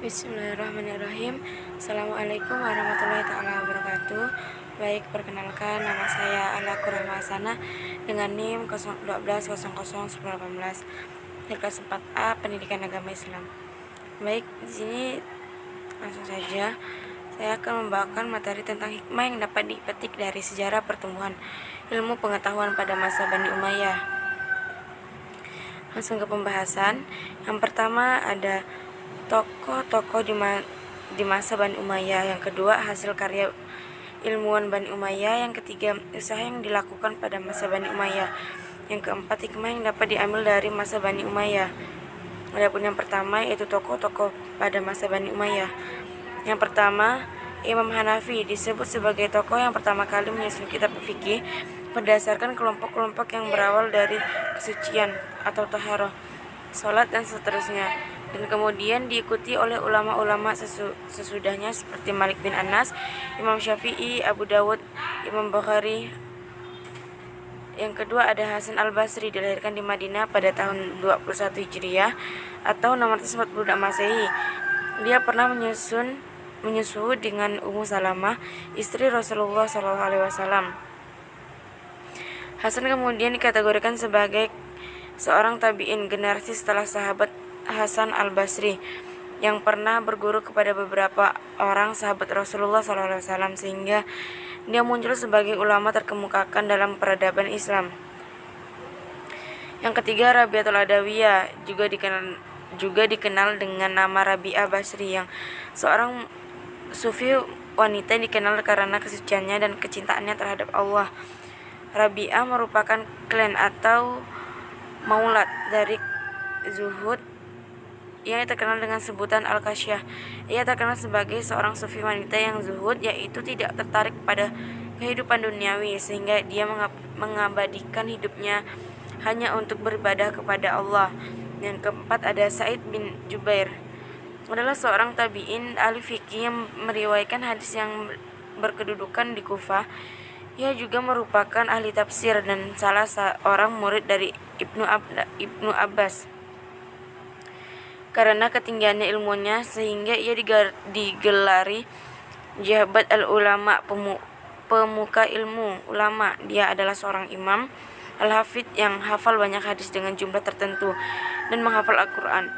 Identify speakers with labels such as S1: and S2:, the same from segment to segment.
S1: Bismillahirrahmanirrahim. Assalamualaikum warahmatullahi taala wabarakatuh. Baik, perkenalkan nama saya Ala Kurahma Hasanah dengan NIM 012001018 di kelas 4A Pendidikan Agama Islam. Baik, di sini langsung saja saya akan membawakan materi tentang hikmah yang dapat dipetik dari sejarah pertumbuhan ilmu pengetahuan pada masa Bani Umayyah. Langsung ke pembahasan. Yang pertama ada tokoh-tokoh di masa Bani Umayyah. Yang kedua, hasil karya ilmuwan Bani Umayyah. Yang ketiga, usaha yang dilakukan pada masa Bani Umayyah. Yang keempat, hikmah yang dapat diambil dari masa Bani Umayyah. Adapun yang pertama yaitu tokoh-tokoh pada masa Bani Umayyah. Yang pertama, Imam Hanafi disebut sebagai tokoh yang pertama kali menyusun kitab fikih berdasarkan kelompok-kelompok yang berawal dari kesucian atau taharah, salat dan seterusnya, dan kemudian diikuti oleh ulama-ulama sesudahnya seperti Malik bin Anas, Imam Syafi'i, Abu Dawud, Imam Bukhari. Yang kedua ada Hasan al-Basri, dilahirkan di Madinah pada tahun 21 Hijriah atau 640 Masehi. Dia pernah menyusu dengan Ummu Salamah, istri Rasulullah SAW. Hasan kemudian dikategorikan sebagai seorang tabi'in generasi setelah sahabat Hasan al-Basri yang pernah berguru kepada beberapa orang sahabat Rasulullah SAW, sehingga dia muncul sebagai ulama terkemukakan dalam peradaban Islam. Yang ketiga, Rabi'atul Adawiyah, juga dikenal dengan nama Rabi'ah Basri, yang seorang sufi wanita yang dikenal karena kesuciannya dan kecintaannya terhadap Allah. Rabi'ah merupakan klan atau maulad dari zuhud yang terkenal dengan sebutan Al-Kasyah. Ia terkenal sebagai seorang sufi wanita yang zuhud, yaitu tidak tertarik pada kehidupan duniawi, sehingga dia mengabadikan hidupnya hanya untuk beribadah kepada Allah. Yang keempat ada Sa'id bin Jubair, adalah seorang tabi'in ahli fikih yang meriwayatkan hadis yang berkedudukan di Kufah. Ia juga merupakan ahli tafsir dan salah seorang murid dari Ibnu Abbas. Karena ketinggiannya ilmunya, sehingga ia digelari jabat al-ulama, pemuka ilmu ulama. Dia adalah seorang imam al-hafidh yang hafal banyak hadis dengan jumlah tertentu dan menghafal Al-Quran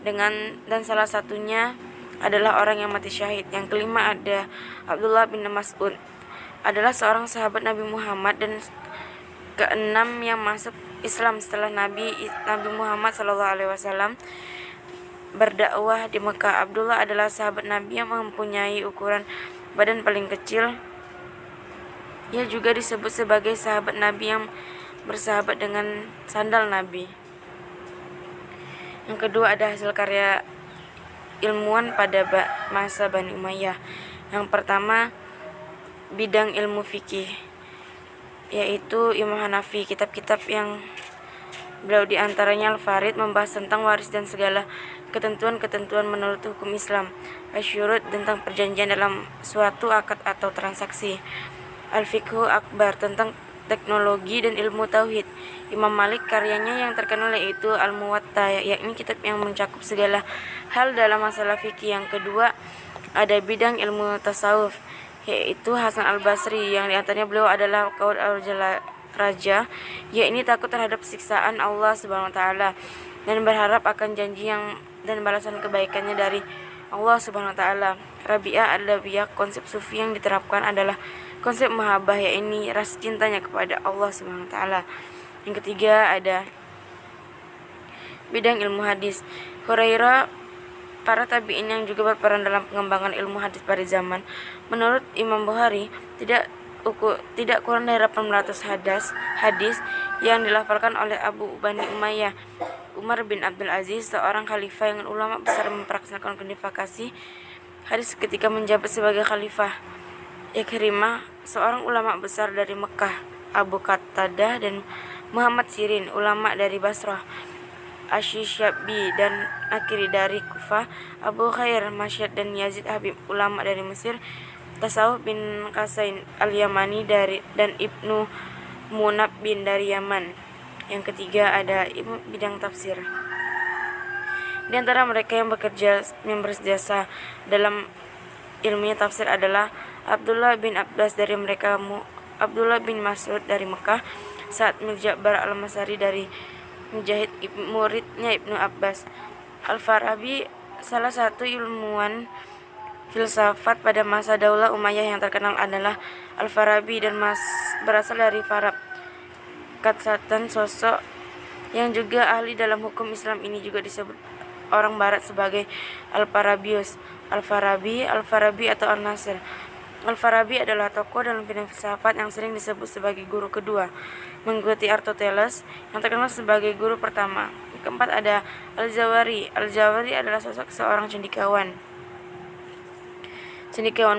S1: dan salah satunya adalah orang yang mati syahid. Yang kelima ada Abdullah bin Mas'ud, adalah seorang sahabat Nabi Muhammad dan keenam yang masuk Islam setelah Nabi Muhammad SAW berdakwah di Mekah. Abdullah adalah sahabat Nabi yang mempunyai ukuran badan paling kecil. Ia juga disebut sebagai sahabat Nabi yang bersahabat dengan sandal Nabi. Yang kedua ada hasil karya ilmuwan pada masa Bani Umayyah. Yang pertama, bidang ilmu fikih, yaitu Imam Hanafi. Kitab-kitab yang beliau diantaranya Al-Farid, membahas tentang waris dan segala ketentuan-ketentuan menurut hukum Islam. Asy-Syurut, tentang perjanjian dalam suatu akad atau transaksi. Al-Fiqhu Akbar, tentang teknologi dan ilmu tauhid. Imam Malik, karyanya yang terkenal yaitu Al-Muwatta, yakni kitab yang mencakup segala hal dalam masalah fikih. Yang kedua ada bidang ilmu tasawuf, yaitu Hasan al-Basri, yang diantaranya beliau adalah qaul raja, yakni takut terhadap siksaan Allah Subhanahu wa taala dan berharap akan janji dan balasan kebaikannya dari Allah Subhanahu wa taala. Rabi'ah Adawiyah, konsep sufi yang diterapkan adalah konsep mahabbah, yakni rasa cintanya kepada Allah Subhanahu wa taala. Yang ketiga ada bidang ilmu hadis. Hurairah, para tabi'in yang juga berperan dalam pengembangan ilmu hadis pada zaman. Menurut Imam Bukhari, tidak kurang dari 800 hadis yang dilafalkan oleh Abu Bani Umayyah. Umar bin Abdul Aziz, seorang khalifah yang ulama besar, mempraktikkan kodifikasi hadis ketika menjabat sebagai khalifah. Ikrimah, seorang ulama besar dari Mekah. Abu Qatadah dan Muhammad Sirin, ulama dari Basrah. Asy-Syabi dan Akiri dari Kufah. Abu Khair Masyad dan Yazid Habib, ulama dari Mesir. Tasawuf bin Qasain al-Yamani dan Ibnu Munab bin dari Yaman. Yang ketiga ada bidang tafsir, Di antara mereka yang berjasa dalam ilmunya tafsir adalah Abdullah bin Abbas dari mereka, Abdullah bin Mas'ud dari Mekah, Sa'ad bin Ja'bar al-Masari dari Mujahid, muridnya Ibnu Abbas. Al-Farabi, salah satu ilmuwan filsafat pada masa Daulah Umayyah yang terkenal adalah Al-Farabi dan berasal dari Farab, Katsatan. Sosok yang juga ahli dalam hukum Islam ini juga disebut orang barat sebagai Al-Farabius, Al-Farabi, Al-Farabi atau Al-Nasir. Al-Farabi adalah tokoh dalam bidang filsafat yang sering disebut sebagai guru kedua, mengikuti Aristoteles yang terkenal sebagai guru pertama. Yang keempat ada Al-Jawari. Al-Jawari adalah sosok seorang cendekiawan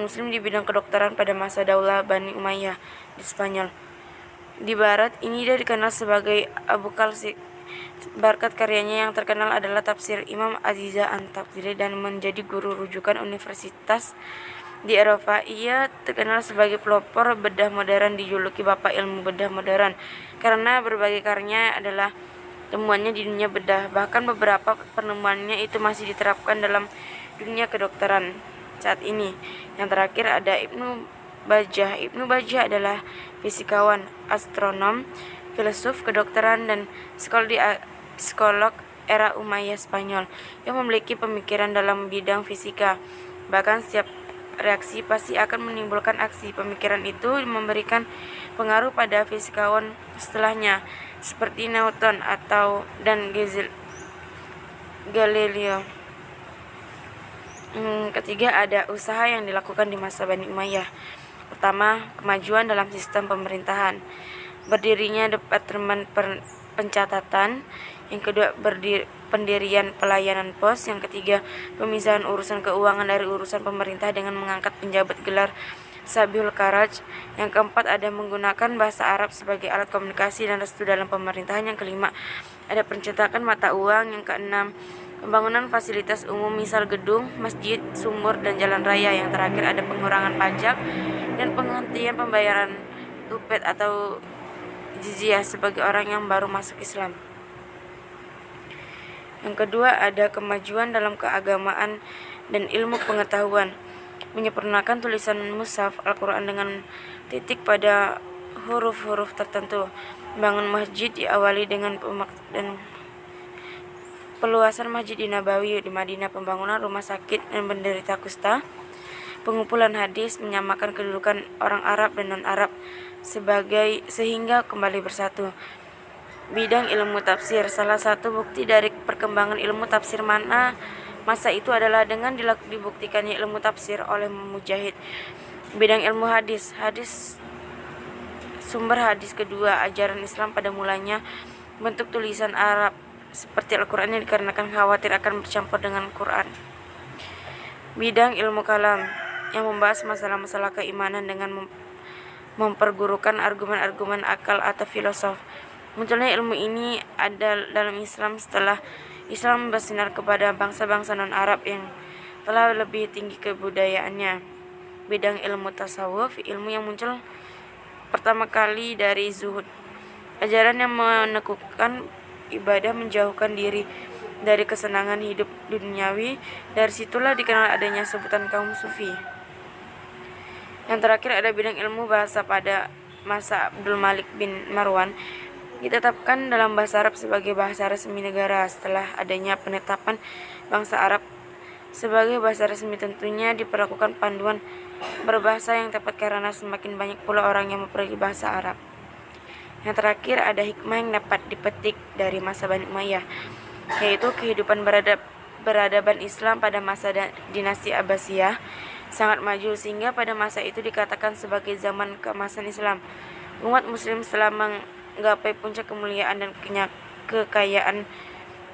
S1: muslim di bidang kedokteran pada masa Daulah Bani Umayyah di Spanyol. Di barat, ini dia dikenal sebagai Abu Kalsik. Berkat karyanya yang terkenal adalah tafsir Imam Aziza An-Tafsiri dan menjadi guru rujukan universitas di Eropa. Ia terkenal sebagai pelopor bedah modern, dijuluki Bapak Ilmu Bedah Modern karena berbagai karyanya adalah temuannya di dunia bedah. Bahkan beberapa penemuannya itu masih diterapkan dalam dunia kedokteran saat ini. Yang terakhir ada Ibnu Bajjah. Ibnu Bajjah adalah fisikawan, astronom, filsuf kedokteran dan psikolog era Umayyah Spanyol yang memiliki pemikiran dalam bidang fisika. Bahkan setiap reaksi pasti akan menimbulkan aksi. Pemikiran itu memberikan pengaruh pada fisikawan setelahnya seperti Newton dan Galileo. Ketiga ada usaha yang dilakukan di masa Bani Umayyah. Pertama, kemajuan dalam sistem pemerintahan. Berdirinya Departemen Pencatatan. Yang kedua, pendirian pelayanan pos. Yang ketiga, pemisahan urusan keuangan dari urusan pemerintah dengan mengangkat penjabat gelar Sabihul Karaj. Yang keempat, ada menggunakan bahasa Arab sebagai alat komunikasi dan restu dalam pemerintahan. Yang kelima, ada pencetakan mata uang. Yang keenam, pembangunan fasilitas umum misal gedung, masjid, sumur, dan jalan raya. Yang terakhir ada pengurangan pajak dan penghentian pembayaran upet atau jizyah sebagai orang yang baru masuk Islam. Yang kedua ada kemajuan dalam keagamaan dan ilmu pengetahuan. Menyempurnakan tulisan mushaf Al-Quran dengan titik pada huruf-huruf tertentu. Bangun masjid diawali dengan peluasan Masjid Nabawi di Madinah, pembangunan rumah sakit dan penderita kusta, pengumpulan hadis, menyamakan kedudukan orang Arab dan non-Arab sehingga kembali bersatu. Bidang ilmu tafsir. Salah satu bukti dari perkembangan ilmu tafsir masa itu adalah dengan dibuktikannya ilmu tafsir oleh Mujahid. Bidang ilmu hadis. Sumber hadis kedua, ajaran Islam pada mulanya bentuk tulisan Arab seperti Al-Quran yang dikarenakan khawatir akan bercampur dengan Quran. Bidang ilmu kalam yang membahas masalah-masalah keimanan dengan mempergurukan argumen-argumen akal atau filosof. Munculnya ilmu ini ada dalam Islam setelah Islam bersinar kepada bangsa-bangsa non-Arab yang telah lebih tinggi kebudayaannya. Bidang ilmu tasawuf, ilmu yang muncul pertama kali dari zuhud, ajaran yang menekukkan ibadah, menjauhkan diri dari kesenangan hidup duniawi. Dari situlah dikenal adanya sebutan kaum sufi. Yang terakhir ada bidang ilmu bahasa pada masa Abdul Malik bin Marwan, ditetapkan dalam bahasa Arab sebagai bahasa resmi negara. Setelah adanya penetapan bangsa Arab sebagai bahasa resmi, tentunya diperlakukan panduan berbahasa yang tepat karena semakin banyak pula orang yang mempelajari bahasa Arab. Yang terakhir ada hikmah yang dapat dipetik dari masa Bani Umayyah, yaitu kehidupan beradaban Islam pada masa dinasti Abbasiyah sangat maju sehingga pada masa itu dikatakan sebagai zaman keemasan Islam. Umat muslim setelah menggapai puncak kemuliaan dan kekayaan,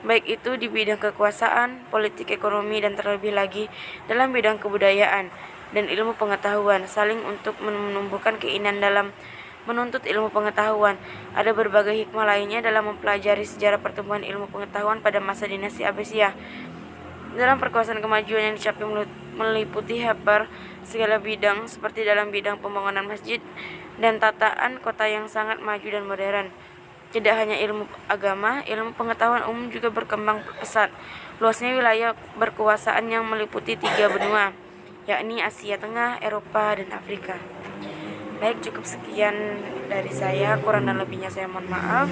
S1: baik itu di bidang kekuasaan, politik, ekonomi, dan terlebih lagi dalam bidang kebudayaan dan ilmu pengetahuan, saling untuk menumbuhkan keinginan dalam menuntut ilmu pengetahuan. Ada berbagai hikmah lainnya dalam mempelajari sejarah pertumbuhan ilmu pengetahuan pada masa dinasti Abbasiyah. Dalam perkuasaan kemajuan yang dicapai meliputi hampir segala bidang, seperti dalam bidang pembangunan masjid dan tataan kota yang sangat maju dan modern. Tidak hanya ilmu agama, ilmu pengetahuan umum juga berkembang pesat. Luasnya wilayah berkuasaan yang meliputi 3 benua, yakni Asia Tengah, Eropa, dan Afrika. Baik, cukup sekian dari saya. Kurang dan lebihnya saya mohon maaf.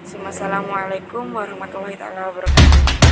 S1: Wassalamualaikum warahmatullahi wabarakatuh.